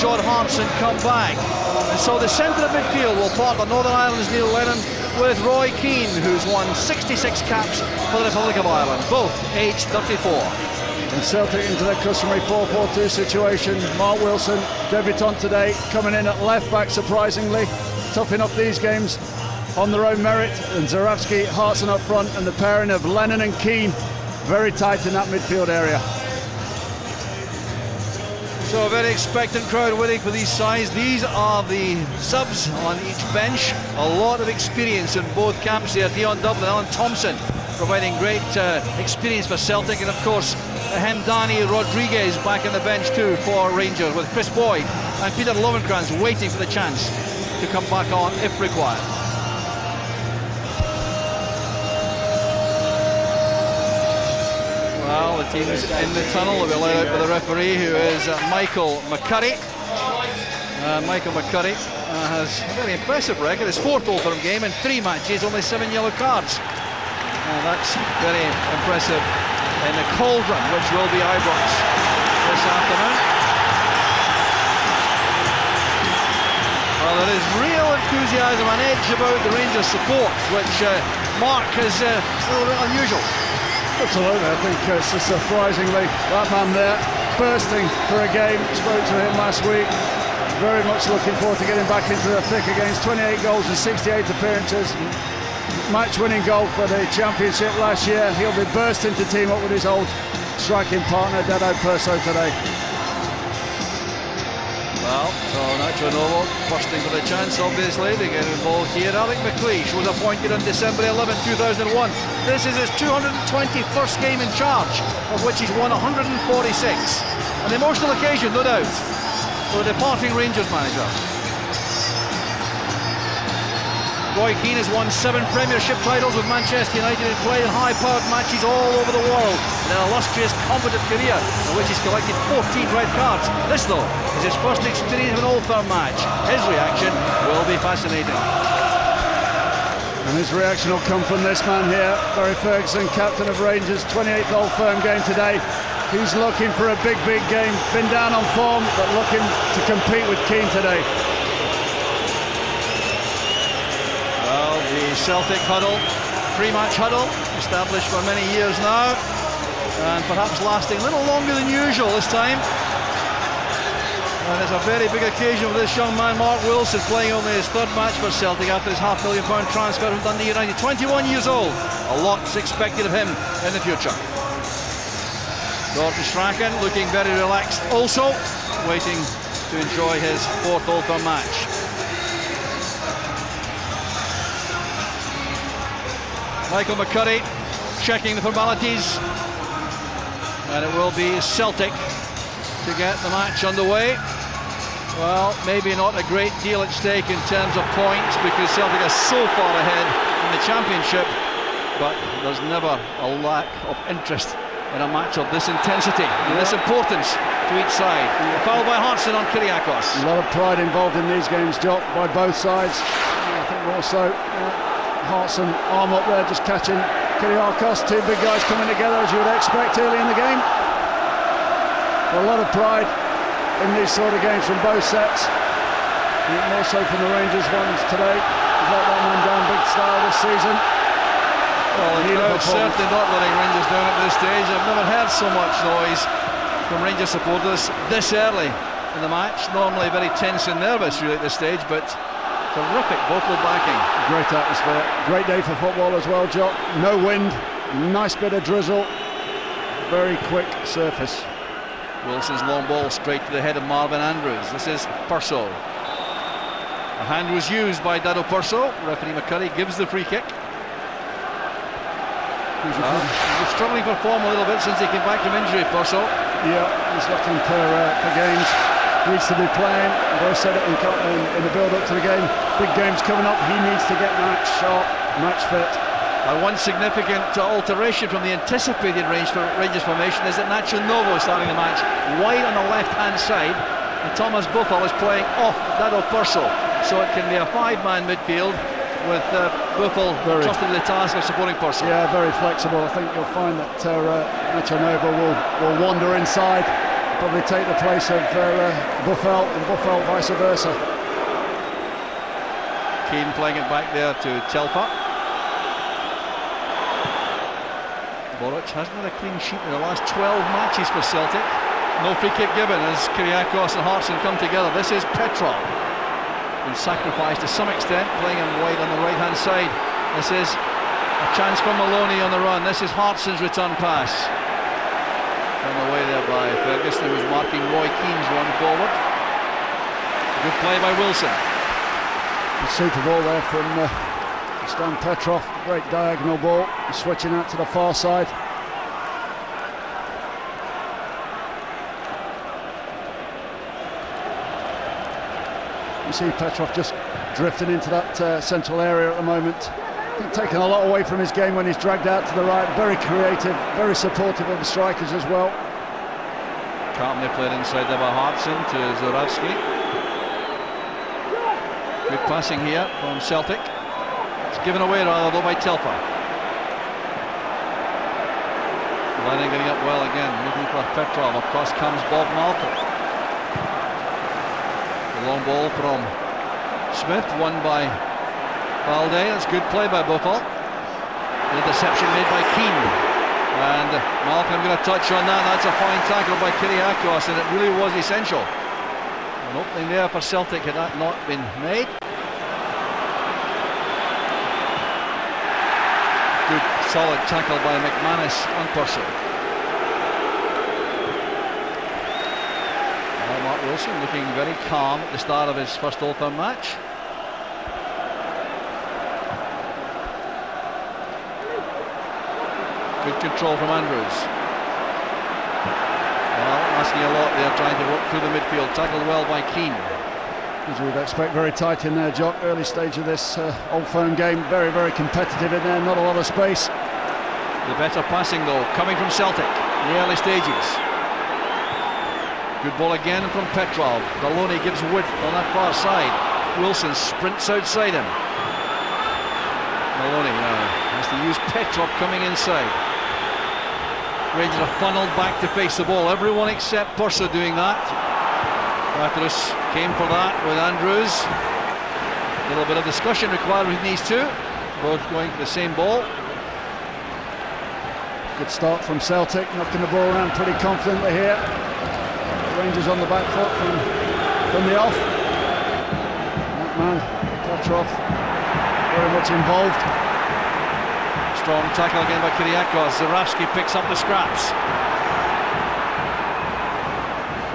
John Hartson come back. And so the centre of midfield will partner Northern Ireland's Neil Lennon with Roy Keane, who's won 66 caps for the Republic of Ireland, both aged 34. And Celtic into their customary 4-4-2 situation. Mark Wilson, debutant today, coming in at left back surprisingly, toughing up these games on their own merit. And Zurawski, Hartson up front, and the pairing of Lennon and Keane very tight in that midfield area. So a very expectant crowd waiting for these sides. These are the subs on each bench. A lot of experience in both camps here. Dion Dublin, Alan Thompson providing great experience for Celtic, and of course Hemdani Rodriguez back on the bench too for Rangers, with Chris Boyd and Peter Lovenkrands waiting for the chance to come back on if required. Well, the team's in the tunnel. They'll be let out by the referee, who is Michael McCurry. Michael McCurry has a very impressive record. His 4th Old Firm game in 3 matches, only 7 yellow cards. That's very impressive in the cauldron, which will be Ibrox this afternoon. Well, there is real enthusiasm and edge about the Rangers support, which Mark is a little bit unusual. Absolutely, I think it's surprisingly that man there bursting for a game. Spoke to him last week, very much looking forward to getting back into the thick against 28 goals and 68 appearances, match-winning goal for the championship last year. He'll be bursting to team up with his old striking partner Dado Perso today. Well, so Nacho Novo bursting for the chance, obviously, to get involved here. Alec McLeish was appointed on December 11, 2001. This is his 221st game in charge, of which he's won 146. An emotional occasion, no doubt, for the departing Rangers manager. Roy Keane has won 7 Premiership titles with Manchester United and played in high-powered matches all over the world in an illustrious, competent career in which he's collected 14 red cards. This, though, is his first experience of an Old Firm match. His reaction will be fascinating. And his reaction will come from this man here, Barry Ferguson, captain of Rangers, 28th Old Firm game today. He's looking for a big, big game. Been down on form, but looking to compete with Keane today. The Celtic huddle, pre-match huddle, established for many years now, and perhaps lasting a little longer than usual this time. And it's a very big occasion for this young man, Mark Wilson, playing only his 3rd match for Celtic after his £500,000 transfer from Dundee United. 21 years old, a lot's expected of him in the future. Gordon Strachan looking very relaxed also, waiting to enjoy his 4th Old Firm match. Michael McCurry checking the formalities, and it will be Celtic to get the match underway. Well, maybe not a great deal at stake in terms of points, because Celtic are so far ahead in the championship, but there's never a lack of interest in a match of this intensity and this importance to each side. Foul by Hartson on Kyriakos. A lot of pride involved in these games, Jock, by both sides. I think also Hartson, arm up there, just catching Kyriakos. 2 big guys coming together, as you would expect early in the game. A lot of pride in these sort of games from both sets. More so from the Rangers ones today. He's let that man down big style this season. Well, it's certainly not letting Rangers down at this stage. I've never heard so much noise from Rangers supporters this early in the match. Normally very tense and nervous really at this stage, but terrific vocal backing. Great atmosphere. Great day for football as well, Jock. No wind, nice bit of drizzle, very quick surface. Wilson's long ball straight to the head of Marvin Andrews. This is Perso. A hand was used by Dado Perso. Referee McCurry gives the free kick. He's struggling for form a little bit since he came back from injury, Perso. Yeah, he's looking for games. Needs to be playing. I've always said it in the build-up to the game. Big games coming up. He needs to get match sharp, match fit. One significant alteration from the anticipated Rangers formation is that Nacho Novo is starting the match wide on the left-hand side, and Thomas Buffel is playing off Dado Perso. So it can be a 5-man midfield with Buffel trusted with the task of supporting Perso. Yeah, very flexible. I think you'll find that Nacho Novo will wander inside probably take the place of Buffel, and Buffel vice versa. Keane playing it back there to Telfer. Boric hasn't had a clean sheet in the last 12 matches for Celtic. No free kick given as Kyriakos and Hartson come together. This is Petrov, been sacrificed to some extent, playing him wide on the right hand side. This is a chance for Maloney on the run. This is Hartson's return pass. On the way there by Ferguson, who was marking Roy Keane's run forward. Good play by Wilson. A super ball there from Stan Petrov. Great diagonal ball, switching out to the far side. You see Petrov just drifting into that central area at the moment. I think taking a lot away from his game when he's dragged out to the right. Very creative, very supportive of the strikers as well. Calmly played inside there by Hartson to Zurawski. Good passing here from Celtic. It's given away rather though by Telfer. Lennon getting up well again, looking for Petrov. Across comes Bob Malcolm. The long ball from Smith, won by Balde. That's good play by Buffel. The interception made by Keane. And Malcolm going to touch on that. That's a fine tackle by Kyriakos, and it really was essential. An opening there for Celtic had that not been made. Good solid tackle by McManus on Purcell. Mark Wilson looking very calm at the start of his first Old Firm match. Good control from Andrews. Well, asking a lot there, trying to work through the midfield. Tackled well by Keane. As you would expect, very tight in there, Jock. Early stage of this Old Firm game, very, very competitive in there, not a lot of space. The better passing though, coming from Celtic in the early stages. Good ball again from Petrov. Maloney gives width on that far side. Wilson sprints outside him. Maloney now has to use Petrov coming inside. Rangers are funneled back to face the ball. Everyone except Purser doing that. Patrus came for that with Andrews. A little bit of discussion required with these two, both going for the same ball. Good start from Celtic, knocking the ball around pretty confidently here. Rangers on the back foot from the off. That man, Petrov, very much involved. Strong tackle again by Kyriakos. Zurawski picks up the scraps.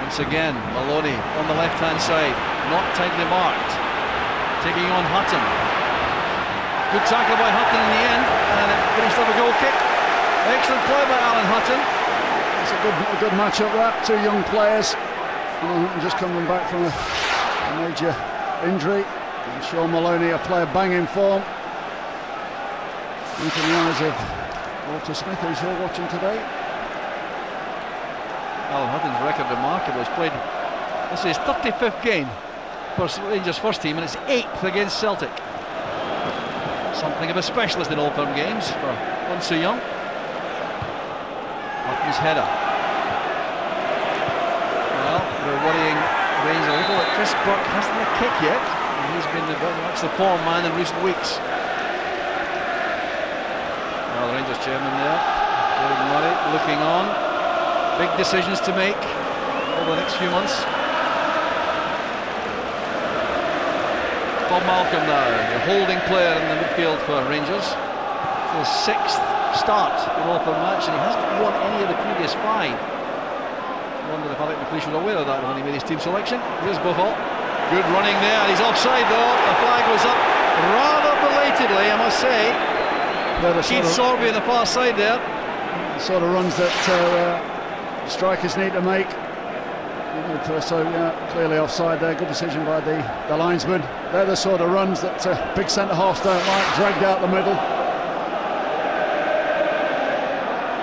Once again, Maloney on the left-hand side, not tightly marked. Taking on Hutton. Good tackle by Hutton in the end, and it finished off a goal kick. Excellent play by Alan Hutton. It's a good match-up that. Two young players. Just coming back from a major injury. And Sean Maloney, a player banging form. Into the eyes of Walter Smith, who's here watching today. Alan Hutton's record remarkable. He's played, this is his 35th game for Rangers' first team, and it's 8th against Celtic. Something of a specialist in Old Firm games for one so young. Hutton's header. Well, they're worrying Rangers a little. Chris Burke hasn't had a kick yet. He's been very much the form man in recent weeks. Well, the Rangers chairman there, David Murray, looking on. Big decisions to make over the next few months. Bob Malcolm now, the holding player in the midfield for Rangers. His 6th start in Old Firm match, and he hasn't won any of the previous 5. I wonder if Alec McLeish was aware of that when he made his team selection. Here's Buffel. Good running there. He's offside though. The flag goes up rather belatedly, I must say. Keith Sorby on the far side there. The sort of runs that strikers need to make. So clearly offside there. Good decision by the linesman. They're the sort of runs that big centre halves don't like. Dragged out the middle.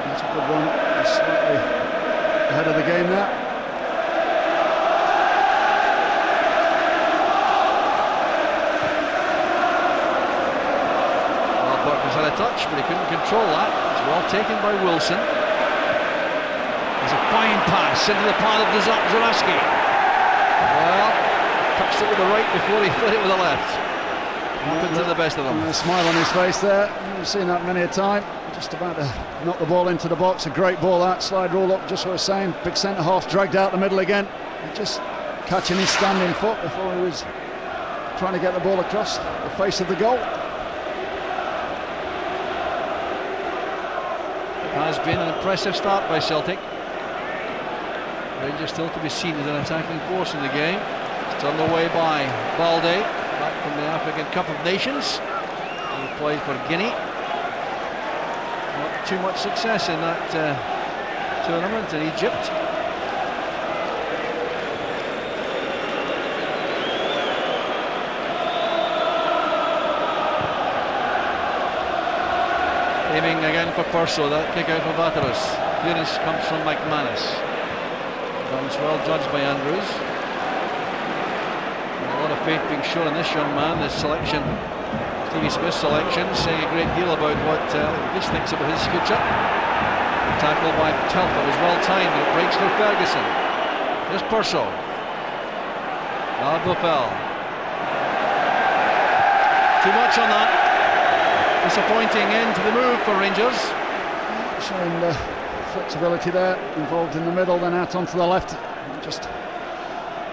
That's a good run. Slightly ahead of the game there. Well, Burke has had a touch, but he couldn't control that. It's well taken by Wilson. There's a fine pass It's into the path of Zurawski. Well, touched it with the right before he put it with the left. Happened to the best of them. A smile on his face there. We've seen that many a time. Just about to knock the ball into the box. A great ball that. Slide rule up, just what I was saying. Big centre half dragged out the middle again. Just catching his standing foot before he was trying to get the ball across the face of the goal. It has been an impressive start by Celtic. Rangers still to be seen as an attacking force in the game. It's turned away by Balde, back from the African Cup of Nations. He played for Guinea. Not too much success in that tournament in Egypt. Aiming again for Purso, that kick out for Vateros. Clearance comes from McManus. Bounce well judged by Andrews. A lot of faith being shown in this young man, this selection, Stevie Smith's selection, saying a great deal about what this thinks about his future. Tackle by Telfer was well timed, and it breaks through Ferguson. Here's Purso. Buffel. Too much on that. Disappointing end to the move for Rangers. Showing the flexibility there, involved in the middle, then out onto the left. Just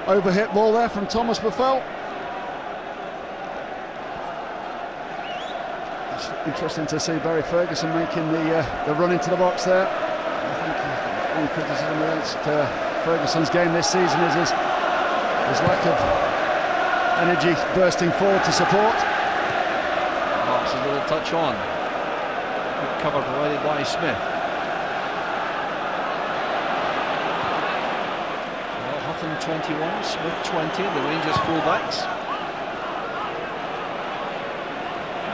overhit ball there from Thomas Buffel. It's interesting to see Barry Ferguson making the run into the box there. I think one criticism against Ferguson's game this season is his lack of energy bursting forward to support. A little touch on. Good cover provided by Smith. Well, Houghton 21, Smith 20, the Rangers fullbacks.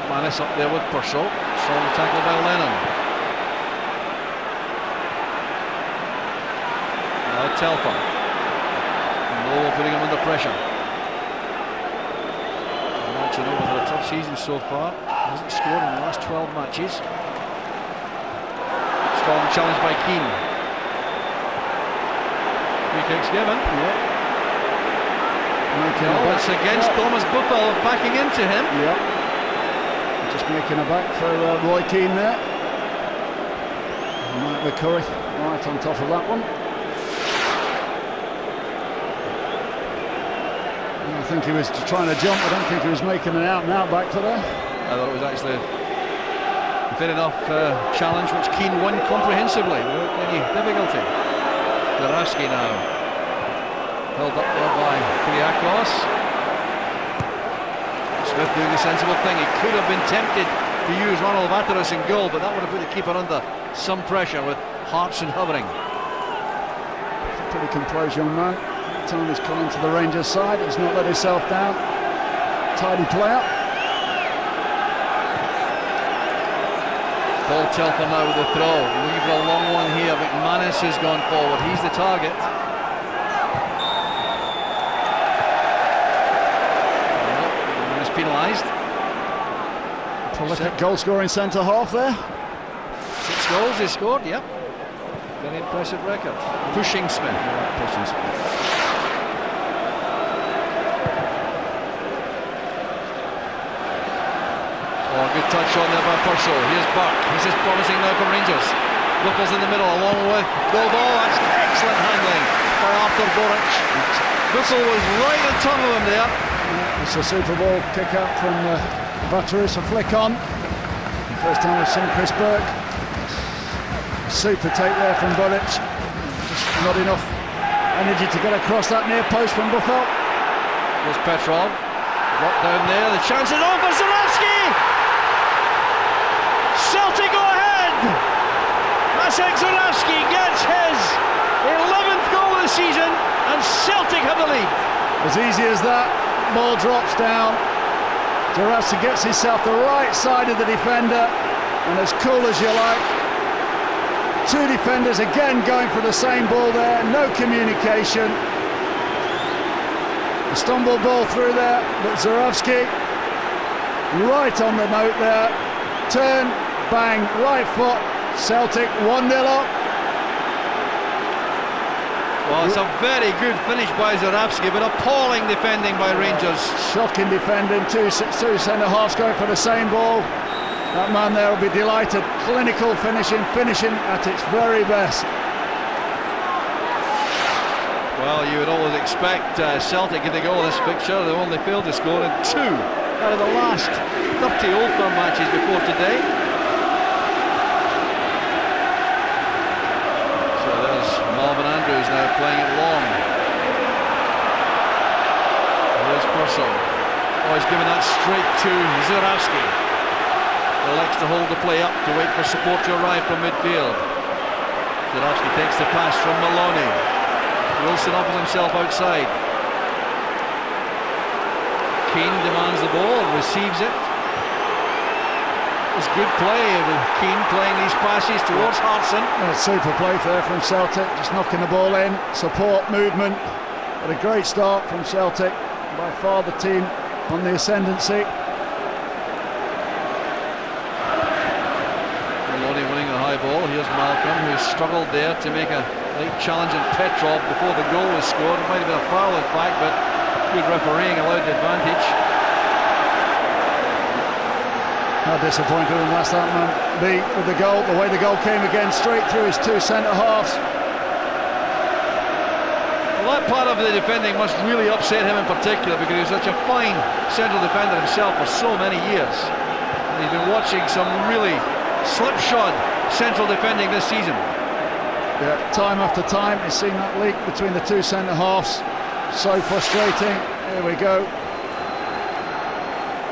Manus up there with Purso. Strong tackle by Lennon. Now Telfer. Lowe putting him under pressure. Over a tough season so far. Hasn't scored in the last 12 matches. Strong challenge by Keane. Free kicks given. It's against Thomas Buffel, backing into him. Just making a back for Roy Keane there. Mike McCurry right on top of that one. I think he was trying to jump. I don't think he was making an out-and-out back for there. I thought it was actually a fair enough challenge, which Keane won comprehensively without any difficulty. Zurawski now held up there by Kyriakos. Smith doing the sensible thing. He could have been tempted to use Ronald Vateros in goal, but that would have put the keeper under some pressure with Hartson hovering. It's a pretty composed young man. Time he's come into the Rangers side, he's not let himself down. Tidy player. Paul Telfer now with the throw, looking for a long one here. McManus has gone forward, he's the target. McManus penalised. Prolific goal scoring centre half there. 6 goals he scored, yep. Very impressive record. Pushing Smith. Pushing Smith. Good touch on there by Purso. Here's Burke. He's just promising now for Rangers. Ruffles in the middle along with goal ball. That's excellent handling by Arthur Boric. Russell was right in front of him there. It's a Super Bowl kick out from Vateros, a flick on. First time we've seen Chris Burke. Super take there from Boric. Just not enough energy to get across that near post from Buffel. There's Petrov. Dropped down there. The chance is on for Zurawski. Celtic go ahead! Maciek Zurawski gets his 11th goal of the season, and Celtic have the lead. As easy as that, ball drops down. Zurawski gets himself the right side of the defender, and as cool as you like. 2 defenders again going for the same ball there, no communication. A stumble ball through there, but Zurawski right on the note there. Turn, bang, right foot, Celtic 1-0 up. Well, it's a very good finish by Zurawski, but appalling defending by Rangers. Shocking defending, two centre-halves going for the same ball. That man there will be delighted. Clinical finishing at its very best. Well, you would always expect Celtic if they go in this fixture. They've only failed to score in 2 out of the last 30 Old Firm matches before today. So there's Marvin Andrews now playing it long. There's Purcell. Oh, he's given that straight to Zurawski. Elects to hold the play up to wait for support to arrive from midfield. Zurawski takes the pass from Maloney. Wilson offers himself outside. Keane demands the ball, receives it. It's good play with Keane playing these passes towards Hartson. Super play there from Celtic, just knocking the ball in. Support, movement. But a great start from Celtic. By far the team on the ascendancy. Maloney winning the high ball. Here's Malcolm, who struggled there to make a late challenge on Petrov before the goal was scored. It might have been a foul in fact, but good refereeing allowed the advantage. How disappointed him must that man be with the goal, the way the goal came again, straight through his 2 centre-halves. Well, that part of the defending must really upset him in particular, because he was such a fine central defender himself for so many years. And he's been watching some really slipshod central defending this season. Yeah, time after time he's seen that leak between the 2 centre-halves. So frustrating. Here we go.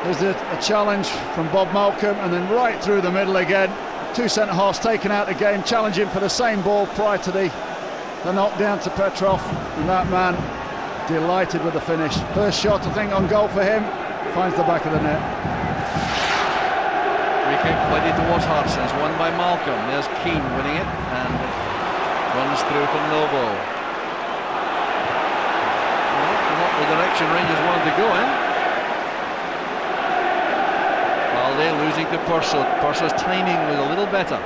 There's a challenge from Bob Malcolm, and then right through the middle again. 2 centre-halves taken out of the game, challenging for the same ball prior to the knockdown to Petrov. And that man delighted with the finish. First shot, I think, on goal for him. Finds the back of the net. Free kick played towards Hartson. It's won by Malcolm. There's Keane winning it, and runs through for Novo. Well, not the direction Rangers wanted to go in. Balde losing to Purcell. Purcell's timing was a little better.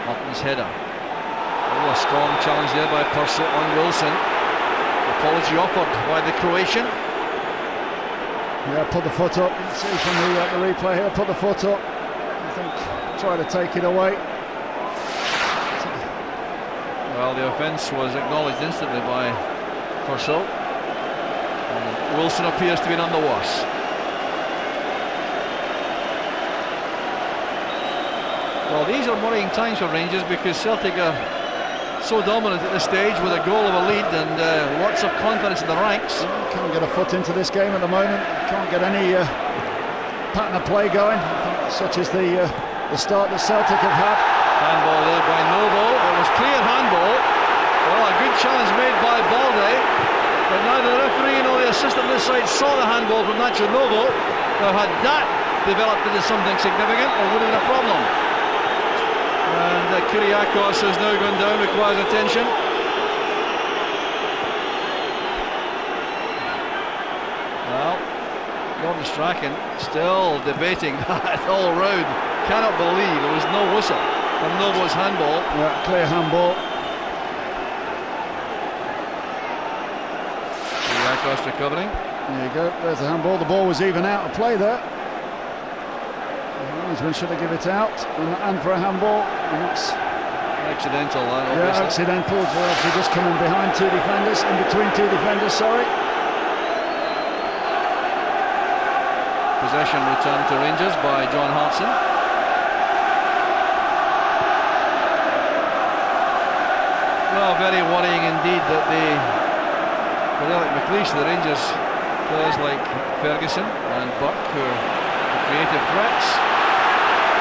Hutton's header. Oh, a strong challenge there by Purcell on Wilson. Apology offered by the Croatian. Yeah, put the foot up. You can see from the replay here, put the foot up. I think try to take it away. Well, the offence was acknowledged instantly by Purcell. Wilson appears to be none the worse. Well, these are worrying times for Rangers, because Celtic are so dominant at this stage with a goal of a lead and lots of confidence in the ranks. Can't get a foot into this game at the moment. Can't get any pattern of play going. I think such as the start that Celtic have had. Handball there by Novo. It was clear handball. Well, a good challenge made by Balde, but neither the referee nor the assistant this side saw the handball from Nacho Novo. Now, had that developed into something significant, it would have been a problem. And Kyriakos has now gone down, requires attention. Well, Gordon Strachan still debating that all round. Cannot believe there was no whistle from Novo's handball. Yeah, clear handball. Kyriakos recovering. There you go, there's the handball. The ball was even out of play there. The linesman should have given it out, and for a handball. And it's accidental, obviously. Yeah, accidental. They're obviously just coming behind 2 defenders, in between 2 defenders, sorry. Possession returned to Rangers by John Hartson. Well, very worrying indeed that for Alec McLeish, the Rangers players like Ferguson and Buck, who are creative threats,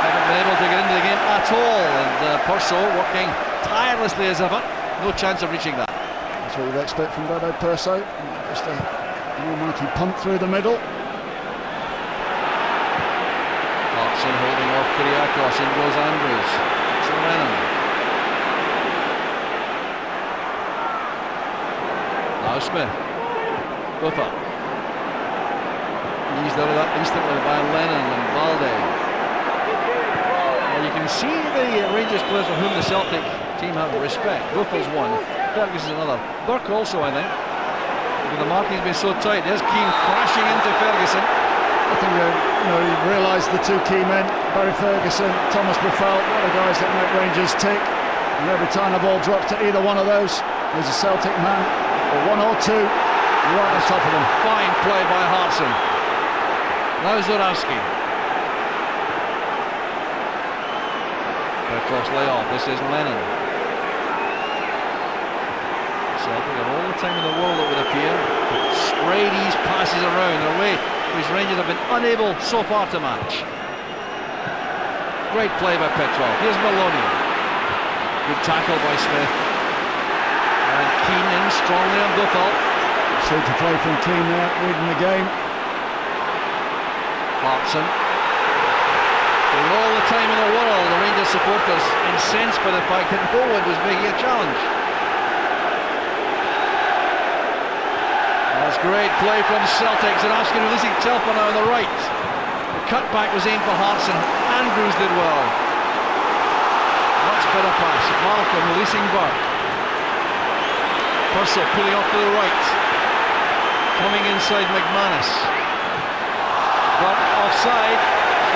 haven't been able to get into the game at all, and Purcell working tirelessly as ever. No chance of reaching that. That's what you'd expect from Dodo Purcell. Just an almighty punt through the middle. Hartson holding off Kyriakos, in goes Andrews. It's Lennon. Now Smith. Buffer. Eased out of that instantly by Lennon and Balde. You can see the Rangers players for whom the Celtic team have respect. Buffle's one, Ferguson's another. Burke also, I think. The marking's been so tight. There's Keane crashing into Ferguson. I think you realise the two key men, Barry Ferguson, Thomas Buffel, what are guys that make Rangers tick. And every time the ball drops to either one of those, there's a Celtic man, or one or two, right on top of them. Fine play by Hartson. Now Zurawski. Petrov's layoff. This is Lennon. Celtic have all the time in the world, it would appear, to spray these passes around their way, which Rangers have been unable so far to match. Great play by Petrov. Here's Maloney. Good tackle by Smith. And Keane in strongly on Buffel. Super play from Keane there, reading the game. Hartson. For all the time in the world, the Rangers supporters incensed by the fact that no one was making a challenge. That's great play from Celtic. Zurawski releasing Telfer now on the right. The cutback was aimed for Hartson. Andrews did well. Much better pass. Malcolm releasing Burke. Purcell pulling off to the right. Coming inside McManus. Burke offside.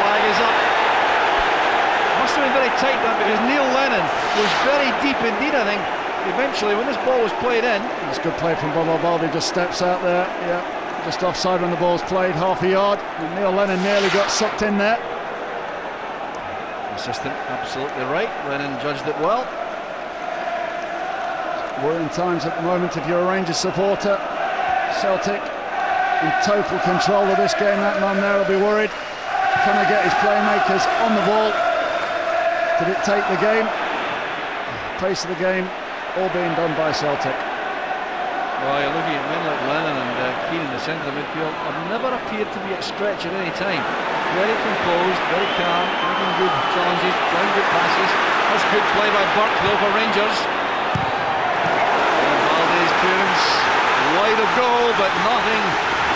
Flag is up. Must have been very tight that because Neil Lennon was very deep indeed, I think. Eventually, when this ball was played in, it's a good play from Bobo Baldi, just steps out there, yeah, just offside when the ball's played, half a yard, and Neil Lennon nearly got sucked in there. Assistant absolutely right, Lennon judged it well. Worrying times at the moment if you're a Rangers supporter. Celtic in total control of this game, that man there will be worried. Can he get his playmakers on the ball to dictate the game? Pace of the game all being done by Celtic. Well, you're looking at men like Lennon and Keane in the centre of the midfield have never appeared to be at stretch at any time. Very composed, very calm, making good challenges, playing good passes. That's good play by Burke though for Rangers. And Baldi's clearance wide of goal, but nothing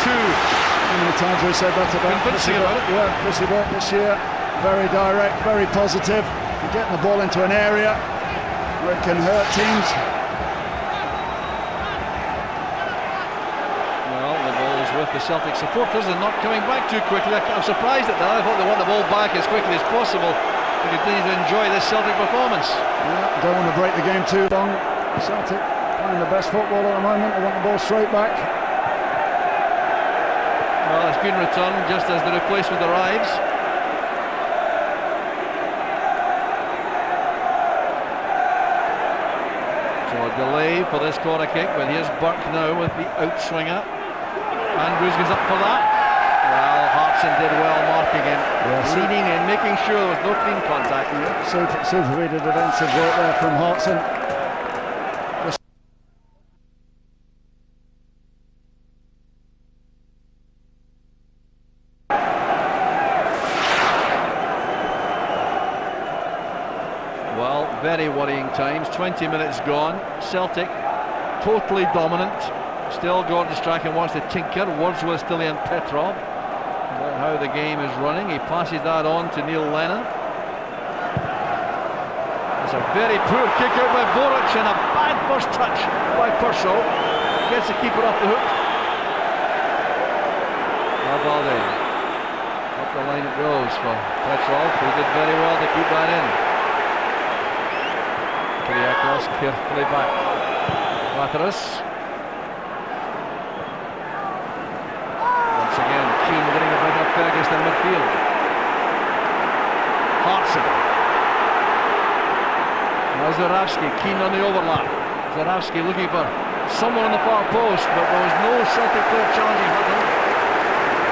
too. How many times have we said that about convincing about it? Yeah, Chrissy Burke this year. Very direct, very positive. You're getting the ball into an area where it can hurt teams. Well, the ball is with the Celtic supporters and not coming back too quickly. I'm surprised at that. I thought they want the ball back as quickly as possible to continue to enjoy this Celtic performance. Yeah, don't want to break the game too long. Celtic playing the best football at the moment. They want the ball straight back. Well, it's been returned just as the replacement arrives. Delay for this corner kick, but here's Burke now with the outswinger. Andrews goes up for that. Well, Hartson did well marking him, leaning in, making sure there was no clean contact. Super really defensive work there from Hartson. Very worrying times, 20 minutes gone. Celtic totally dominant. Still Gordon Strachan wants to tinker. Wordsworth still in Petrov. About how the game is running. He passes that on to Neil Lennon. It's a very poor kick out by Boric and a bad first touch by Purcell. Gets the keeper off the hook. Baldi. Up the line it goes for Petrov, who did very well to keep that in. Kyriakos carefully back. Lazarus. Once again, Keane getting a bit of Ferguson in midfield. Hartson. Now Zurawski, Keane on the overlap. Zurawski looking for someone on the far post, but there was no Celtic player challenging Hutton.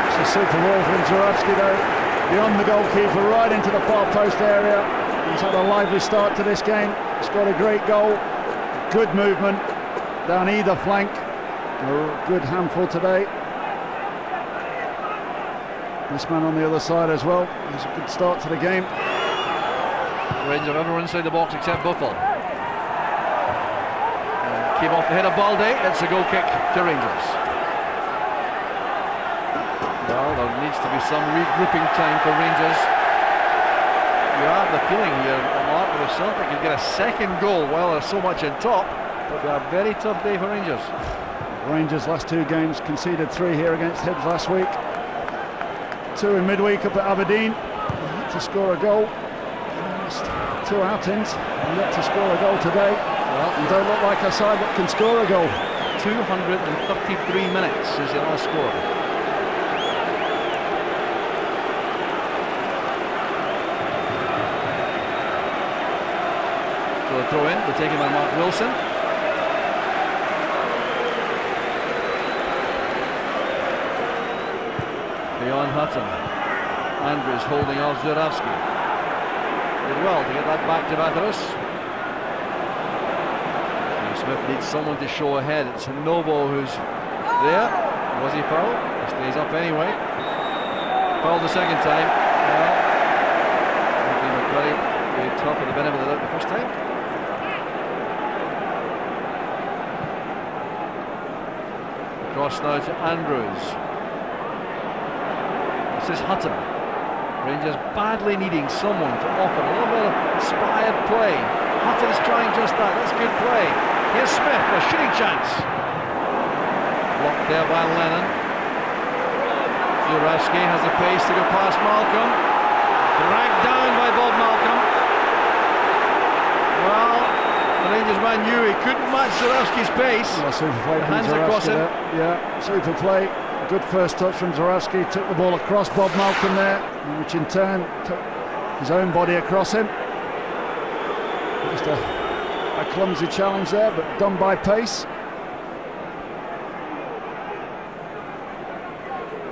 It's a super ball from Zurawski though. Beyond the goalkeeper, right into the far post area. He's had a lively start to this game. He's got a great goal, good movement down either flank. A good handful today. This man on the other side as well. It's a good start to the game. Rangers have everyone inside the box except Buffel. Came off the head of Baldi. It's a goal kick to Rangers. Well, there needs to be some regrouping time for Rangers. You have the feeling here, Mark, that if Celtic could get a second goal while there's so much in top, it'll be a very tough day for Rangers. Rangers' last 2 games conceded 3 here against Hibs last week. 2 in midweek up at Aberdeen. To score a goal. Just 2 outings and yet to score a goal today. Well, you don't look like a side that can score a goal. 233 minutes is the last score. So the throw in, taken by Mark Wilson. Beyond Hutton. Andrews holding off Zurawski. Did well to get that back to Vateros. Smith needs someone to show ahead. It's Novo who's there. Was he fouled? He stays up anyway. Fouled the second time. McCurry very tough at the benefit of the doubt the first time. Cross now to Andrews. This is Hutton. Rangers badly needing someone to offer a little bit of inspired play. Hutton is trying just that. That's good play. Here's Smith, a shooting chance. Blocked there by Lennon. Zurawski has the pace to go past Malcolm. Dragged down by Bob Malcolm. Well, the Rangers man knew he couldn't match Zurawski's pace. Well, super play from hands across him. Yeah, super play. Good first touch from Zurawski. Took the ball across Bob Malcolm there, which in turn took his own body across him. Just a clumsy challenge there, but done by pace.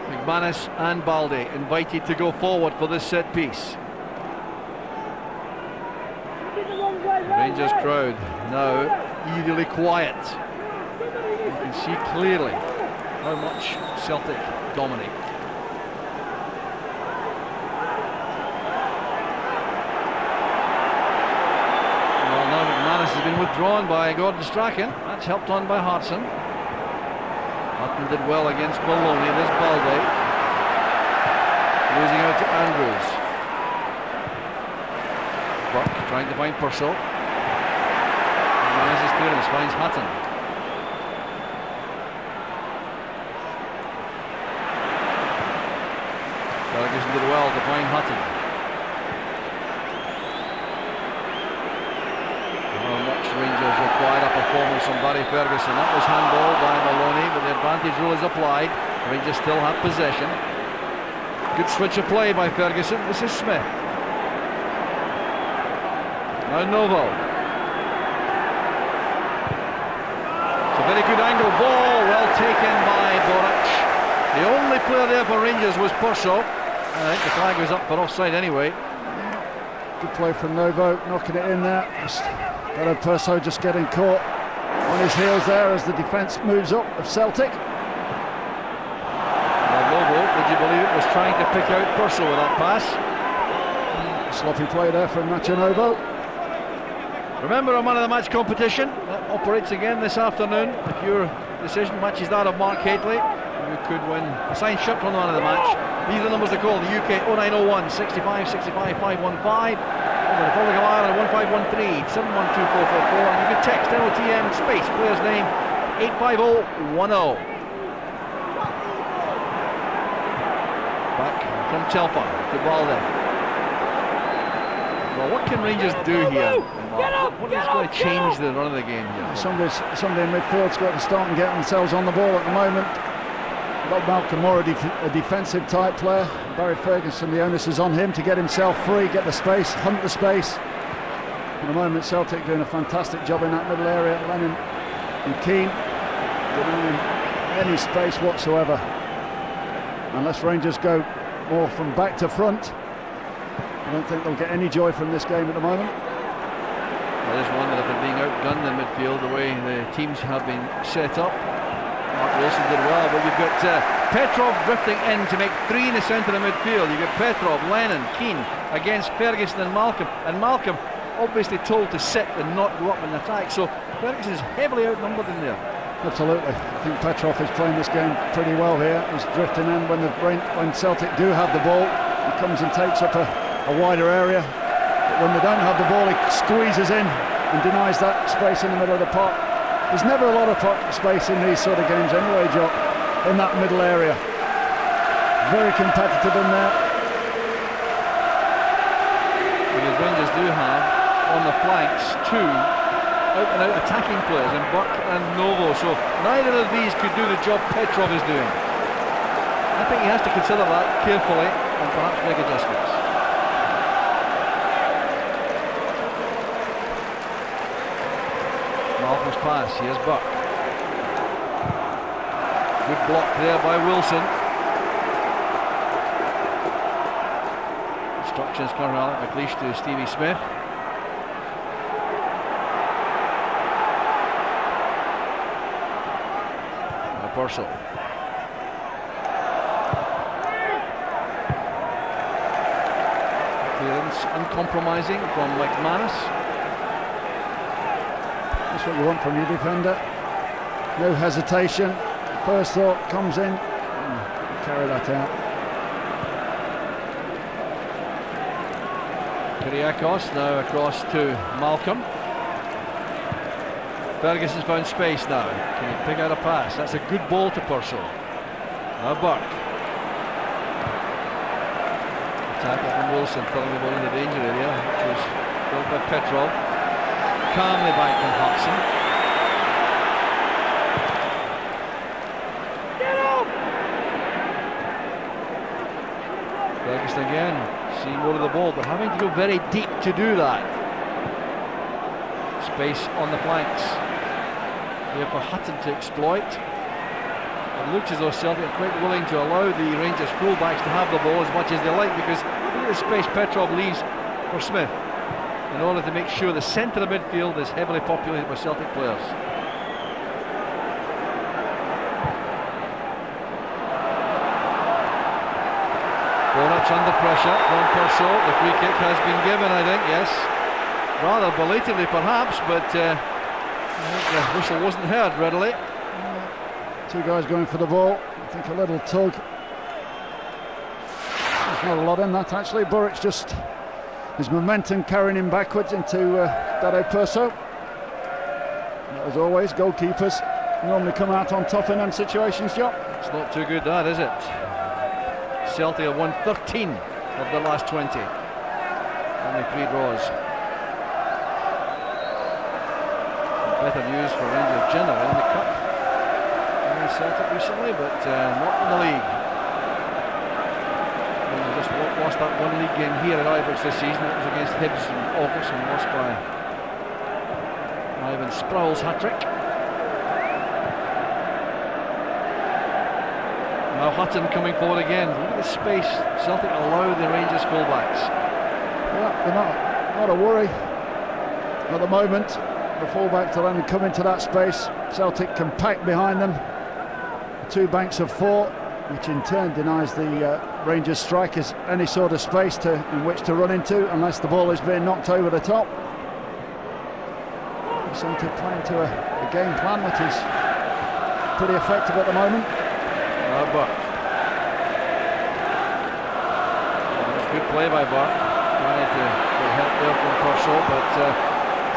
McManus and Balde invited to go forward for this set piece. Rangers crowd now eerily quiet. You can see clearly how much Celtic dominate. Well, now McManus has been withdrawn by Gordon Strachan. That's helped on by Hartson. Hutton did well against Maloney. There's Balde. Losing out to Andrews. Burke trying to find Purcell. As his clearance finds Hutton. Ferguson did well to find Hutton. How much Rangers required a performance from Barry Ferguson. That was handball by Maloney, but the advantage rule is applied. Rangers still have possession. Good switch of play by Ferguson. This is Smith. Now Novo. It's a very good angle ball, well taken by Boric. The only player there for Rangers was Purcell. I think the flag was up for offside anyway. Good play from Novo, knocking it in there. Better Purcell just getting caught on his heels there as the defence moves up of Celtic. Well, Novo, would you believe it, was trying to pick out Purcell with that pass. Sloppy play there from Nacho Novo. Remember, a man of the match competition that operates again this afternoon. If your decision matches that of Mark Hateley, you could win a signed shirt from the man of the match. These are the numbers to call. The UK 0901 65 65 515. Over the Republic of Ireland 1513 712444. And you can text NOTM space player's name 85010. Back from Telfa to Balde. Well, what can Rangers do here? What is going to change the run of the game here? Somebody in midfield's got to start and get themselves on the ball at the moment. Bob Malcolm more a defensive type player. Barry Ferguson, the onus is on him to get himself free, get the space, hunt the space. At the moment, Celtic doing a fantastic job in that middle area. Lennon and Keane giving any space whatsoever. Unless Rangers go more from back to front, I don't think they'll get any joy from this game at the moment. I just wonder if they're being outgunned in midfield the way the teams have been set up. Mark Wilson did well, but you've got Petrov drifting in to make 3 in the centre of midfield. You've got Petrov, Lennon, Keane against Ferguson and Malcolm. And Malcolm obviously told to sit and not go up in attack. So Ferguson is heavily outnumbered in there. Absolutely. I think Petrov is playing this game pretty well here. He's drifting in when Celtic do have the ball. He comes and takes up a wider area. but when they don't have the ball, he squeezes in and denies that space in the middle of the park. There's never a lot of space in these sort of games anyway, Jock, in that middle area. Very competitive in there. Because Rangers do have on the flanks two out-and-out attacking players in Buck and Novo, so neither of these could do the job Petrov is doing. I think he has to consider that carefully and perhaps make adjustments. Malcolm's pass, here's Buck. Good block there by Wilson. Instructions coming out of McLeish to Stevie Smith. Purcell. Clearance uncompromising from McManus. That's what you want from your defender. No hesitation. First thought comes in. Carry that out. Kyriakos now across to Malcolm. Ferguson's found space now. Can he pick out a pass? That's a good ball to Purcell. Now Buck. Tackle from Wilson, throwing the ball in the danger area, which was built by Petrov. Calmly back from Hudson. Get up! Ferguson again, seeing more of the ball, but having to go very deep to do that. Space on the flanks. Here for Hutton to exploit. It looks as though Celtic are quite willing to allow the Rangers fullbacks to have the ball as much as they like, because look at the space Petrov leaves for Smith in order to make sure the centre of midfield is heavily populated by Celtic players. Borac under pressure from Purcell. The free kick has been given, I think, yes. Rather belatedly perhaps, but I think the whistle wasn't heard readily. Two guys going for the ball. I think a little tug. There's not a lot in that actually. Borac just his momentum carrying him backwards into Dado Perso. As always, goalkeepers normally come out on top in them situations, Jock. It's not too good, that, is it? Celtic have won 13 of the last 20. Only 3 draws. Better news for Rangers generally in the Cup than Celtic recently, but not in the league. They just lost that one league game here at Ibrox this season. It was against Hibs in August and lost by Ivan Sproul's hat-trick. Now Hutton coming forward again. Look at the space Celtic allow the Rangers fullbacks. Yeah, they're not a worry at the moment. The fullbacks will only come into that space. Celtic compact behind them. 2 banks of 4, which in turn denies the Rangers strikers any sort of space in which to run into unless the ball is being knocked over the top. Celtic playing to a game plan which is pretty effective at the moment. Buck. It's good play by Buck. Trying to get help there from Purcell, but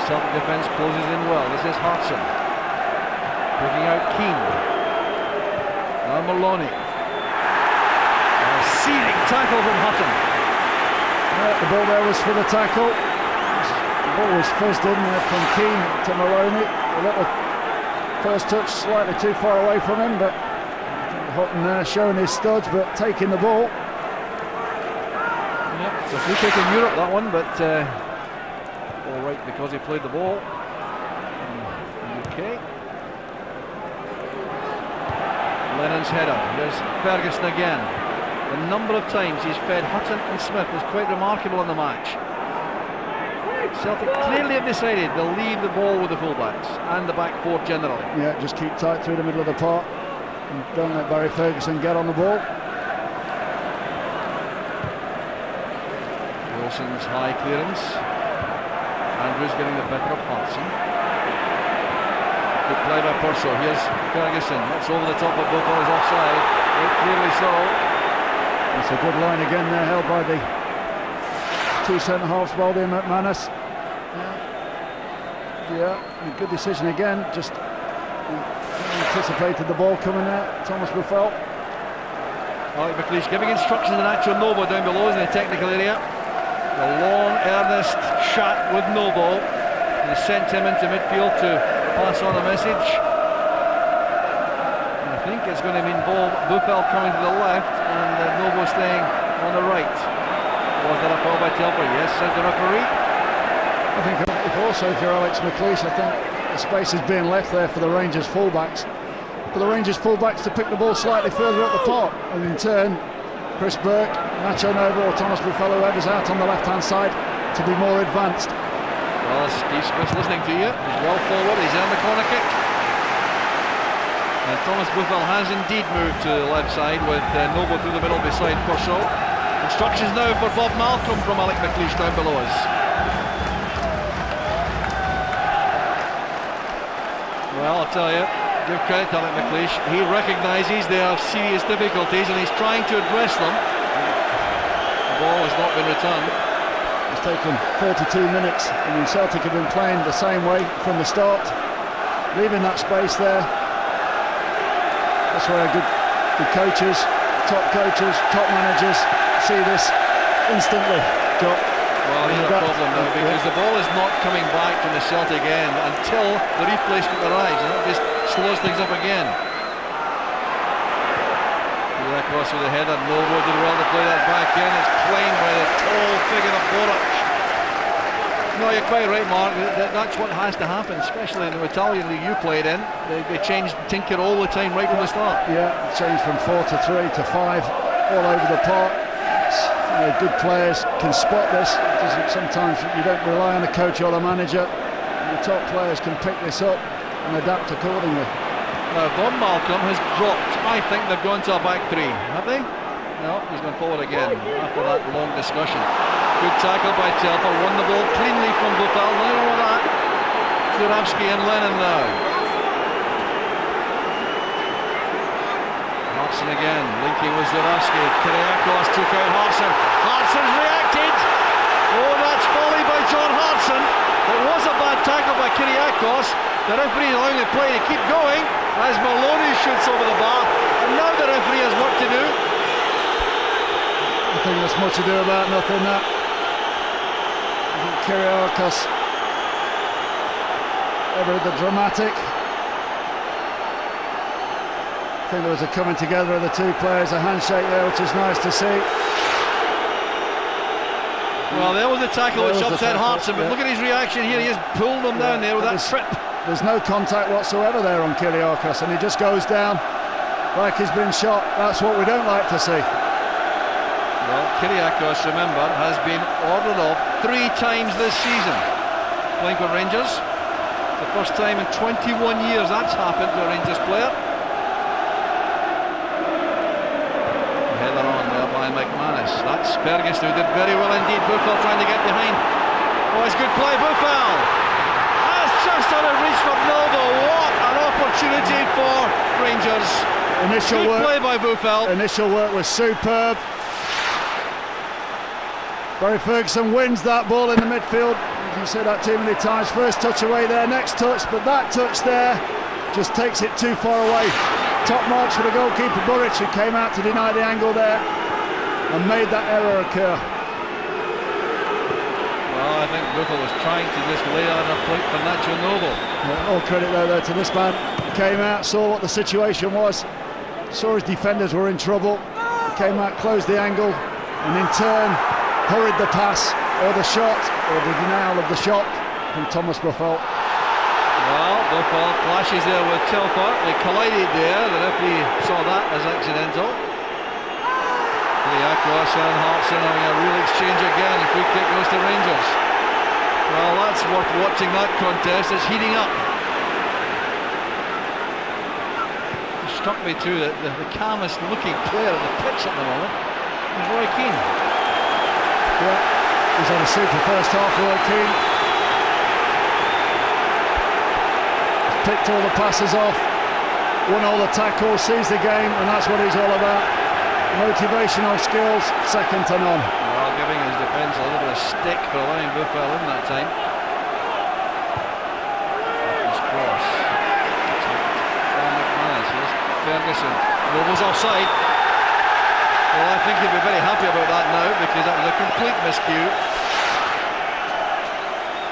Celtic defence closes in well. This is Hartson picking out Keane. Now Maloney. A searing tackle from Hutton. The ball there was for the tackle. The ball was fizzed in there from Keane to Maloney. A little first touch slightly too far away from him, but Hutton there showing his studs, but taking the ball. Yep, it's a free kick in Europe, that one, but all right because he played the ball in the UK. Lennon's header. There's Ferguson again. The number of times he's fed Hutton and Smith is quite remarkable in the match. Celtic clearly have decided they'll leave the ball with the fullbacks and the back 4 generally. Yeah, just keep tight through the middle of the park and don't let Barry Ferguson get on the ball. Wilson's high clearance. Andrews getting the better of Hudson. Good play by Purcell. Here's Ferguson. That's over the top of both balls offside. Very clearly so. It's a good line again there, held by the two centre-halves, Baldy and McManus. Yeah, good decision again, just anticipated the ball coming there, Thomas Buffel. Alec McLeish giving instructions to Nacho Novo down below in the technical area. A long, earnest shot with Novo. He sent him into midfield to pass on a message. And I think it's going to involve Buffel coming to the left and Novo staying on the right. Was there a foul by Telfer? Yes, says the referee. I think if you're Alex McLeish, I think the space is being left there for the Rangers fullbacks. For the Rangers fullbacks to pick the ball slightly further up the park, and in turn, Chris Burke, Nacho Novo or Thomas Buffel, whoever's out on the left-hand side, to be more advanced. Well, Steve Smith's listening to you. He's well forward, he's in the corner kick. And Thomas Buffel has indeed moved to the left side with Novo through the middle beside Purcell. Instructions now for Bob Malcolm from Alec McLeish down below us. Well, I'll tell you, give credit to Alec McLeish. He recognises they have serious difficulties and he's trying to address them. The ball has not been returned. It's taken 32 minutes. I mean, Celtic have been playing the same way from the start, leaving that space there. That's where good coaches, top managers see this instantly. Well, here's a problem though, because the ball is not coming back from the Celtic end until the replacement arrives, and that just slows things up again. Across with the header, Novo did well to play that back in. It's claimed by the tall figure of Boric. No, you're quite right, Mark. That's what has to happen, especially in the Italian league you played in. They change, tinker all the time right from the start. Yeah, change from 4 to 3 to 5 all over the park. Good players can spot this. Sometimes you don't rely on the coach or the manager. The top players can pick this up and adapt accordingly. Now, Bob Malcolm has dropped. I think they've gone to a back three, have they? No, he's gone forward again after that long discussion. Good tackle by Telfer, won the ball cleanly from Buffel. Now all that. Zurawski and Lennon now. Hartson again, linking with Zurawski. Kyriakos took out Hartson. Hartson's reacted. Oh, that's volley by John Hartson. It was a bad tackle by Kyriakos. The referee allowing the play to keep going as Maloney shoots over the bar, and now the referee has work to do. I think there's much ado about nothing. That I think Kyriakos ever the dramatic. I think there was a coming together of the two players, a handshake there, which is nice to see. Well, there was the tackle which upset Hartson, but look at his reaction here. He has pulled him down there with that trip. There's no contact whatsoever there on Kyriakos, and he just goes down like he's been shot. That's what we don't like to see. Well, Kyriakos, remember, has been ordered off 3 times this season playing for Rangers. The first time in 21 years that's happened to a Rangers player. Header on there by McManus. That's Ferguson, who did very well indeed. Buffel trying to get behind. Oh, it's good play, Buffel. Just out of reach from Novo. What an opportunity for Rangers. Initial Good work, play by Buffel. Initial work was superb. Barry Ferguson wins that ball in the midfield. You said that too many times. First touch away there, next touch, but that touch there just takes it too far away. Top marks for the goalkeeper Boric, who came out to deny the angle there and made that error occur. Well, I think Buffel was trying to just lay on a point for Nacho Novo. All credit though to this man. Came out, saw what the situation was, saw his defenders were in trouble, came out, closed the angle, and in turn hurried the pass or the shot or the denial of the shot from Thomas Buffel. Well, Buffel clashes there with Telfer. They collided there. The referee saw that as accidental. Kyriakos and Hartson having a real exchange again. A free kick goes to Rangers. Well, that's worth watching, that contest. It's heating up. It struck me too that the calmest looking player on the pitch at the moment is Roy Keane. Yeah, he's had a super first half, Roy Keane. He's picked all the passes off, won all the tackles, sees the game, and that's what he's all about. Motivational skills, second to none. Well, giving his defence a little bit of stick for allowing Buffel in that time. His cross. Here's Ferguson. Novo's offside. Well, I think he'll be very happy about that now, because that was a complete miscue.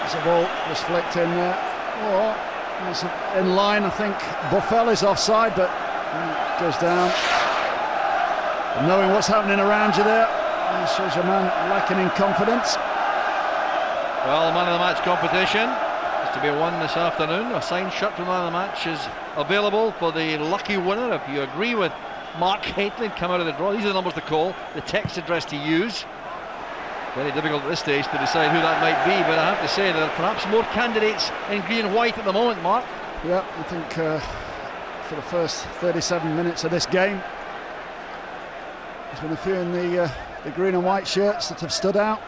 It's a ball just flicked in there. Oh, it's in line. I think Buffel is offside, but he goes down. And knowing what's happening around you there, it shows your man lacking in confidence. Well, the man of the match competition is to be won this afternoon. A signed shirt for man of the match is available for the lucky winner. If you agree with Mark Haitley, come out of the draw. These are the numbers to call, the text address to use. Very difficult at this stage to decide who that might be, but I have to say there are perhaps more candidates in green and white at the moment, Mark. Yeah, I think for the first 37 minutes of this game, there's been a few in the green and white shirts that have stood out.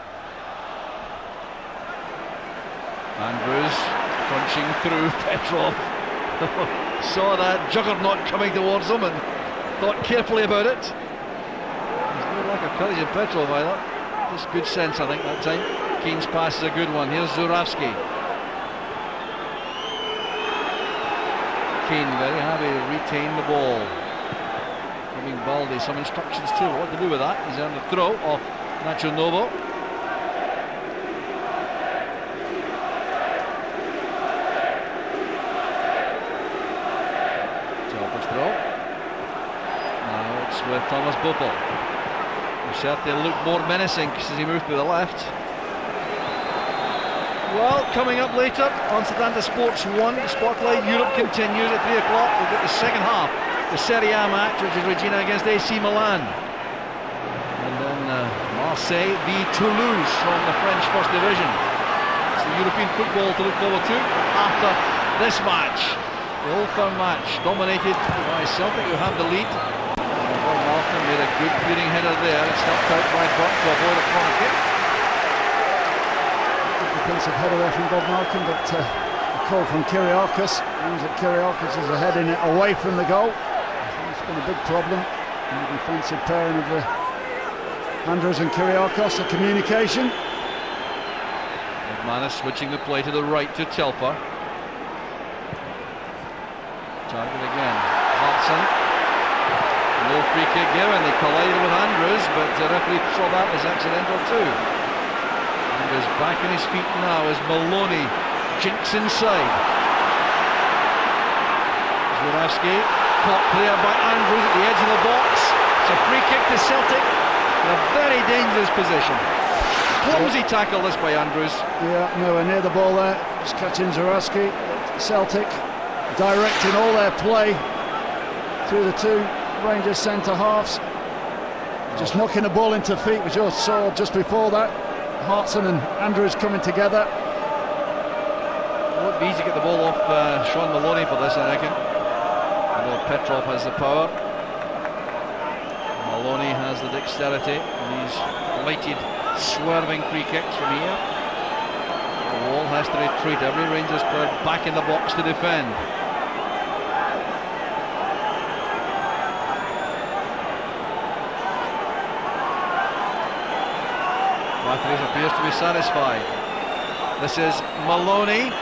Andrews punching through Petrov. Saw that juggernaut coming towards him and thought carefully about it. There's no lack of courage in Petrov either. Just good sense, I think, that time. Keane's pass is a good one. Here's Zurawski. Keane very happy to retain the ball. Giving Baldi some instructions too, what to do with that. He's on the throw of Nacho Novo. Telford's throw. Now it's with Thomas Buffel. He certainly looked more menacing as he moved to the left. Well, coming up later on Sedanta Sports 1, Spotlight Europe continues at 3 o'clock. We've got the second half, the Serie A match, which is Regina against AC Milan. And then Marseille v Toulouse from the French First Division. It's the European football to look forward to after this match. The Old Firm match, dominated by Celtic, who have the lead. Malcolm made a good clearing header there. It's knocked out by Buck to avoid a corner kick. Defensive header there from Bob Malcolm, but a call from Kyriakis means that Kyriakis is heading it away from the goal. It's been a big problem in the defensive pairing of the Andrews and Kyriakis, the communication. Manus switching the play to the right to Telfer. Target again. Hartson. No free kick given. They collided with Andrews, but the referee saw that as accidental too. Andrews back on his feet now as Maloney jinks inside. Zurawski caught clear by Andrews at the edge of the box. It's a free kick to Celtic in a very dangerous position. Clumsy tackle this by Andrews. Yeah, nowhere near the ball there. Just catching Zurawski. Celtic directing all their play through the two Rangers centre halves. Just knocking the ball into feet, which you saw just before that. Hartson and Andrews coming together. It won't be easy to get the ball off Sean Maloney for this, I reckon. Although Petrov has the power. Maloney has the dexterity. These lighted, swerving free kicks from here. The wall has to retreat. Every Rangers player back in the box to defend. Matthews appears to be satisfied. This is Maloney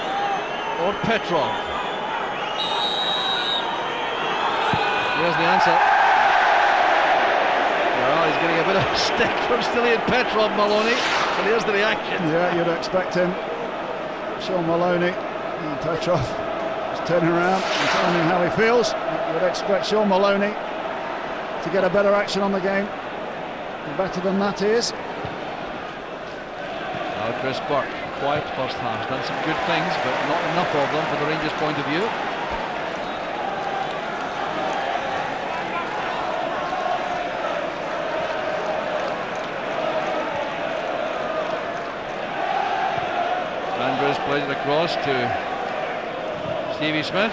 or Petrov. Here's the answer. Well, he's getting a bit of stick from Stilian Petrov, Maloney, and here's the reaction. Yeah, you'd expect him. Sean Maloney and Petrov is turning around and telling him how he feels. You'd expect Sean Maloney to get a better action on the game. And better than that he is. Chris Burke, quiet first half, done some good things, but not enough of them from the Rangers' point of view. Andrews plays it across to Stevie Smith.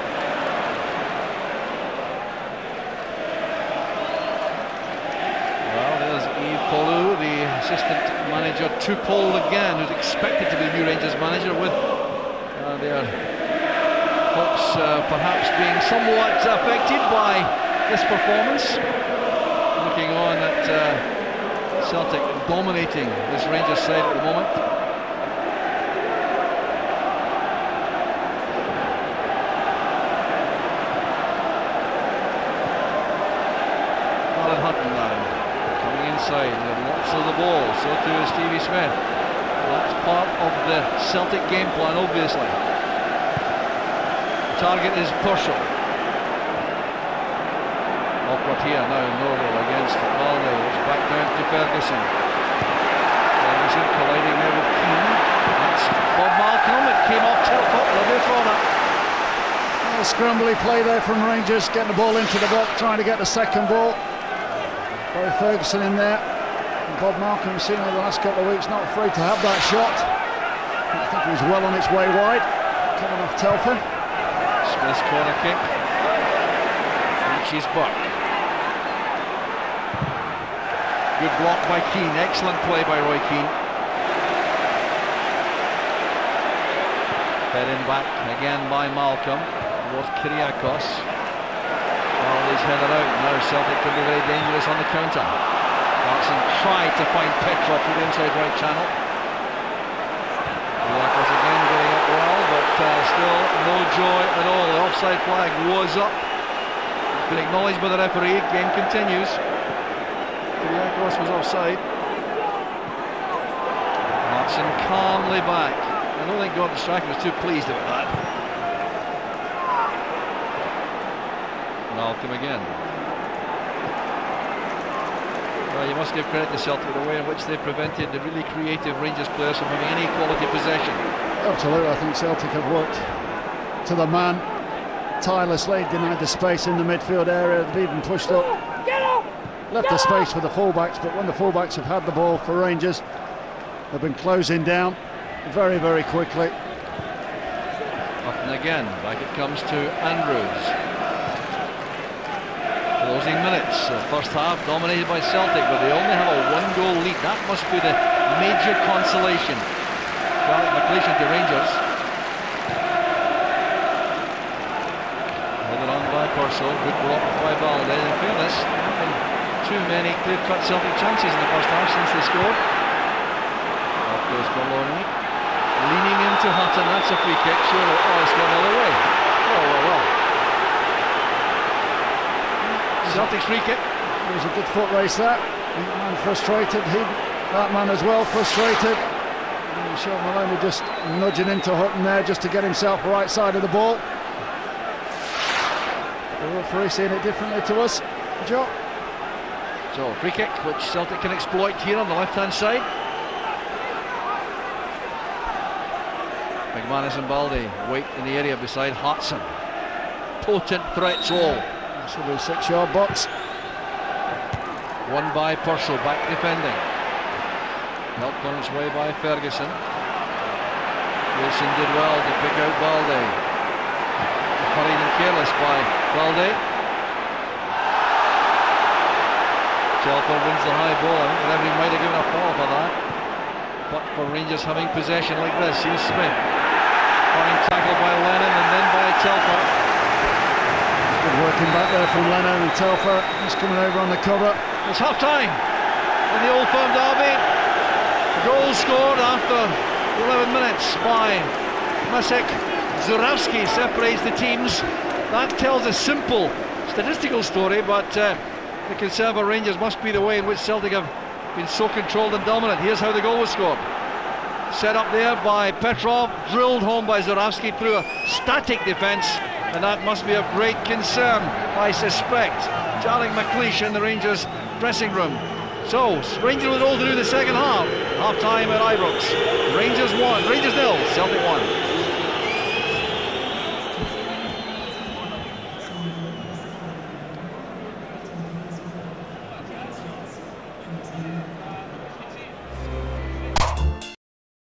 Polu, the assistant manager, Tupol again, who's expected to be the new Rangers manager, with their hopes perhaps being somewhat affected by this performance. Looking on at Celtic dominating this Rangers side at the moment. Alan Hutton now coming inside, and lots of the ball, so too is Stevie Smith. That's part of the Celtic game plan, obviously. Target is Purcell. Awkward here now, Norwell against Valde. It's back down to Ferguson. Ferguson colliding there with Keane. That's Bob Malcolm. It came off Telford. Lovely corner. A scrambly play there from Rangers, getting the ball into the box, trying to get the second ball. Barry Ferguson in there. And Bob Malcolm, we've seen over the last couple of weeks, not afraid to have that shot. I think he was well on its way wide, coming off Telford. Smith's corner kick. Reaches Buck. Good block by Keane. Excellent play by Roy Keane. Fed in back again by Malcolm. Towards Kyriakos. He's headed out. Now Celtic can be very dangerous on the counter. Clarkson tried to find Petrov through the inside right channel. Kyriakos again getting up well, but still no joy at all. The offside flag was up. It's been acknowledged by the referee. Game continues. Kyriakos was offside. Clarkson calmly back. I don't think Gordon Strachan was too pleased about that. Malcolm again. Well, you must give credit to Celtic the way in which they prevented the really creative Rangers players from having any quality possession. Absolutely, I think Celtic have worked to the man tirelessly, denied the space in the midfield area. They've even pushed up, left the space for the fullbacks, but when the fullbacks have had the ball for Rangers, they've been closing down very, very quickly. Hutton again, back it comes to Andrews. Closing minutes, the first half dominated by Celtic, but they only have a one-goal lead. That must be the major consolation. Charlie McLeish to Rangers. Headed on by Purcell, good block by Valde. In fairness, there haven't been too many clear-cut Celtic chances in the first half since they scored. Off goes Maloney. Leaning into Hutton, that's a free kick, surely. Oh, it's gone the other way. Oh, well. Celtic's free kick. It was a good foot race that. Man frustrated. That man as well frustrated. And Sean Maloney just nudging into Hutton there just to get himself the right side of the ball. The referee seeing it differently to us. Joe. So free kick which Celtic can exploit here on the left hand side. McManus and Baldy wait in the area beside Hartson. Potent threats all. This will be a 6-yard box. Won by Purcell, back defending. Helped on its way by Ferguson. Wilson did well to pick out Balde. Hurried and careless by Balde. Telford wins the high ball. I think the referee might have given a foul for that. But for Rangers having possession like this, here's Smith. Fine tackle by Lennon and then by Telford. Good working back there from Lennon and Telfer. He's coming over on the cover. It's half time in the Old Firm derby. Goal scored after 11 minutes by Masek. Zurawski separates the teams. That tells a simple statistical story, but the Conservative Rangers must be the way in which Celtic have been so controlled and dominant. Here's how the goal was scored. Set up there by Petrov, drilled home by Zurawski through a static defence. And that must be of great concern, I suspect. Charlie McLeish in the Rangers dressing room. So, Rangers with all to do the second half. Half time at Ibrox. Rangers 1, Rangers 0, Celtic 1.